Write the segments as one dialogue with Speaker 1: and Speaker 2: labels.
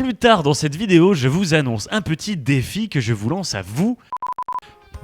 Speaker 1: Plus tard dans cette vidéo, je vous annonce un petit défi que je vous lance à vous.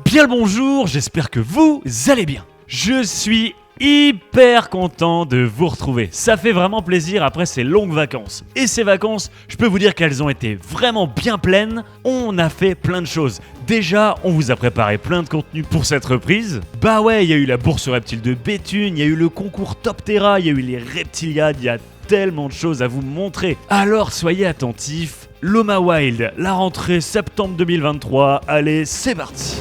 Speaker 1: Bien le bonjour, j'espère que vous allez bien. Je suis hyper content de vous retrouver. Ça fait vraiment plaisir après ces longues vacances. Et ces vacances, je peux vous dire qu'elles ont été vraiment bien pleines. On a fait plein de choses. Déjà, on vous a préparé plein de contenu pour cette reprise. Bah ouais, il y a eu la bourse aux reptiles de Béthune, il y a eu le concours Top Terra, il y a eu les reptiliades, il y a tellement de choses à vous montrer. Alors soyez attentifs. Loma Wild, la rentrée septembre 2023. Allez, c'est parti.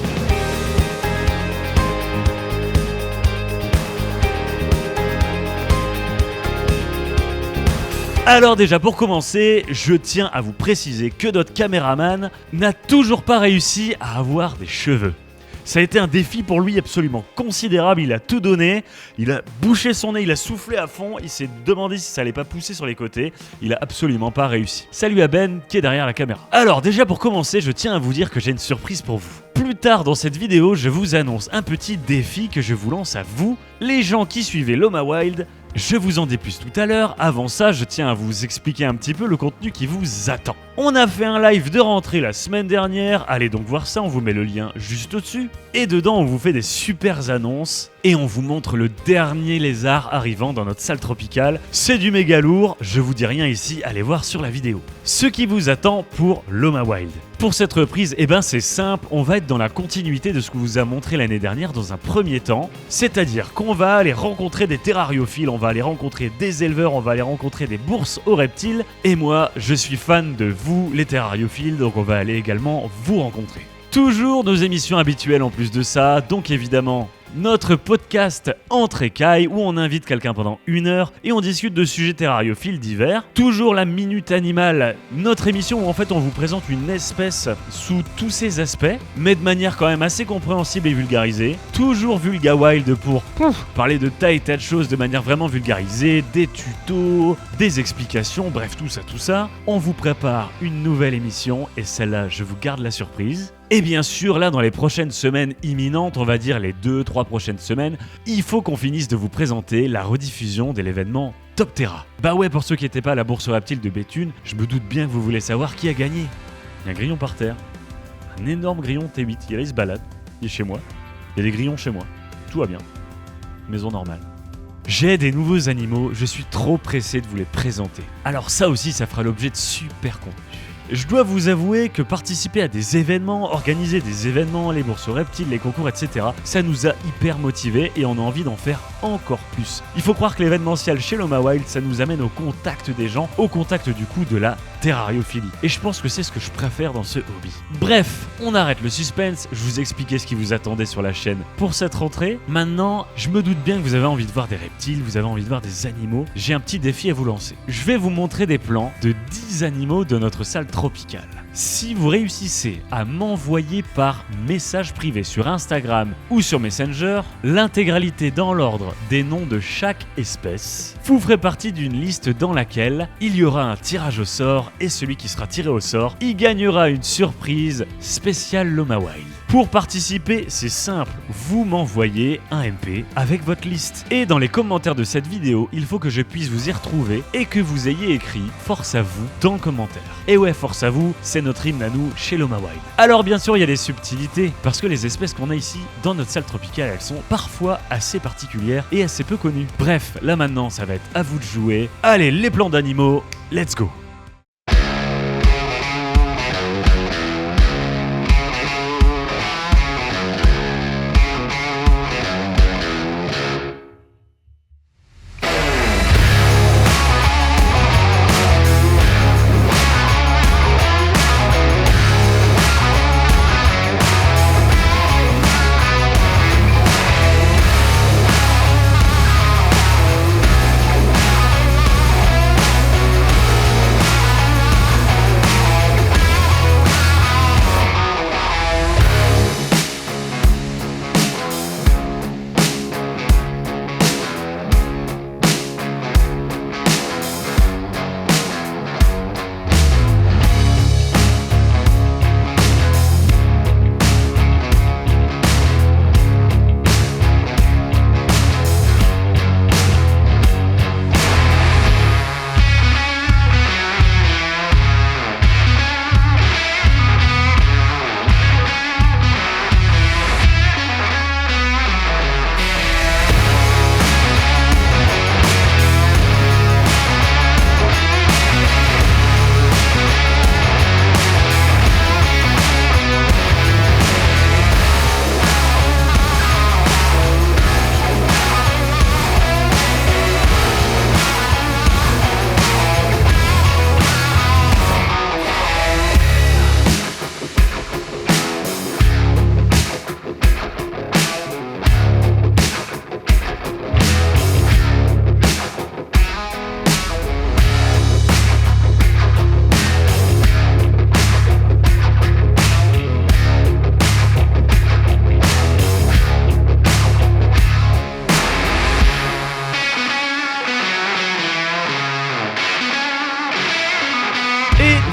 Speaker 1: Alors déjà pour commencer, je tiens à vous préciser que notre caméraman n'a toujours pas réussi à avoir des cheveux. Ça a été un défi pour lui absolument considérable, il a tout donné, il a bouché son nez, il a soufflé à fond, il s'est demandé si ça allait pas pousser sur les côtés, il a absolument pas réussi. Salut à Ben qui est derrière la caméra. Alors déjà pour commencer, je tiens à vous dire que j'ai une surprise pour vous. Plus tard dans cette vidéo, je vous annonce un petit défi que je vous lance à vous, les gens qui suivaient Loma Wild. Je vous en dis plus tout à l'heure, avant ça je tiens à vous expliquer un petit peu le contenu qui vous attend. On a fait un live de rentrée la semaine dernière, allez donc voir ça, on vous met le lien juste au-dessus. Et dedans on vous fait des super annonces et on vous montre le dernier lézard arrivant dans notre salle tropicale. C'est du méga lourd, je vous dis rien ici, allez voir sur la vidéo. Ce qui vous attend pour Loma Wild. Pour cette reprise, c'est simple, on va être dans la continuité de ce que vous a montré l'année dernière dans un premier temps. C'est-à-dire qu'on va aller rencontrer des terrariophiles, on va aller rencontrer des éleveurs, on va aller rencontrer des bourses aux reptiles. Et moi, je suis fan de vous, les terrariophiles, donc on va aller également vous rencontrer. Toujours nos émissions habituelles en plus de ça, donc évidemment notre podcast Entre Écailles où on invite quelqu'un pendant 1 heure et on discute de sujets terrariophiles divers. Toujours la Minute Animale, notre émission où en fait on vous présente une espèce sous tous ses aspects, mais de manière quand même assez compréhensible et vulgarisée. Toujours Vulga Wild pour parler de tas et tas de choses de manière vraiment vulgarisée, des tutos, des explications, bref tout ça. On vous prépare une nouvelle émission et celle-là je vous garde la surprise. Et bien sûr, là, dans les prochaines semaines imminentes, on va dire les 2-3 prochaines semaines, il faut qu'on finisse de vous présenter la rediffusion de l'événement Top Terra. Bah ouais, pour ceux qui n'étaient pas à la bourse aux reptiles de Béthune, je me doute bien que vous voulez savoir qui a gagné. Il y a un grillon par terre, un énorme grillon T8, il se balade, il est chez moi, il y a des grillons chez moi, tout va bien, maison normale. J'ai des nouveaux animaux, je suis trop pressé de vous les présenter. Alors ça aussi, ça fera l'objet de super contenus. Je dois vous avouer que participer à des événements, organiser des événements, les bourses aux reptiles, les concours, etc., ça nous a hyper motivés et on a envie d'en faire encore plus. Il faut croire que l'événementiel chez Loma Wild, ça nous amène au contact des gens, au contact du coup de la terrariophilie. Et je pense que c'est ce que je préfère dans ce hobby. Bref, on arrête le suspense, je vous expliquais ce qui vous attendait sur la chaîne pour cette rentrée. Maintenant, je me doute bien que vous avez envie de voir des reptiles, vous avez envie de voir des animaux. J'ai un petit défi à vous lancer. Je vais vous montrer des plans de 10 animaux de notre salle tropicale. Si vous réussissez à m'envoyer par message privé sur Instagram ou sur Messenger l'intégralité dans l'ordre des noms de chaque espèce, vous ferez partie d'une liste dans laquelle il y aura un tirage au sort et celui qui sera tiré au sort, il gagnera une surprise spéciale Loma Wild. Pour participer, c'est simple, vous m'envoyez un MP avec votre liste. Et dans les commentaires de cette vidéo, il faut que je puisse vous y retrouver et que vous ayez écrit « Force à vous » dans le commentaire. Et ouais, force à vous, c'est notre hymne à nous chez Loma Wild. Alors bien sûr, il y a des subtilités, parce que les espèces qu'on a ici dans notre salle tropicale, elles sont parfois assez particulières et assez peu connues. Bref, là maintenant, ça va être à vous de jouer. Allez, les plans d'animaux, let's go!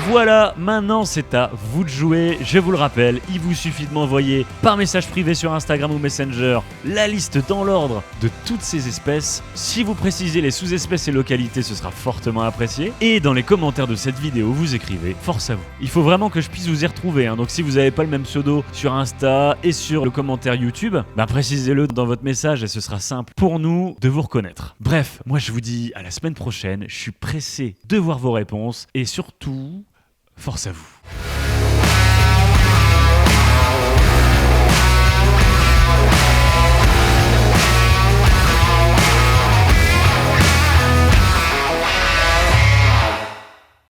Speaker 1: Voilà, maintenant c'est à vous de jouer. Je vous le rappelle, il vous suffit de m'envoyer par message privé sur Instagram ou Messenger la liste dans l'ordre de toutes ces espèces. Si vous précisez les sous-espèces et localités, ce sera fortement apprécié. Et dans les commentaires de cette vidéo, vous écrivez « Force à vous ». Il faut vraiment que je puisse vous y retrouver, donc si vous n'avez pas le même pseudo sur Insta et sur le commentaire YouTube, précisez-le dans votre message et ce sera simple pour nous de vous reconnaître. Bref, moi je vous dis à la semaine prochaine, je suis pressé de voir vos réponses et surtout, force à vous.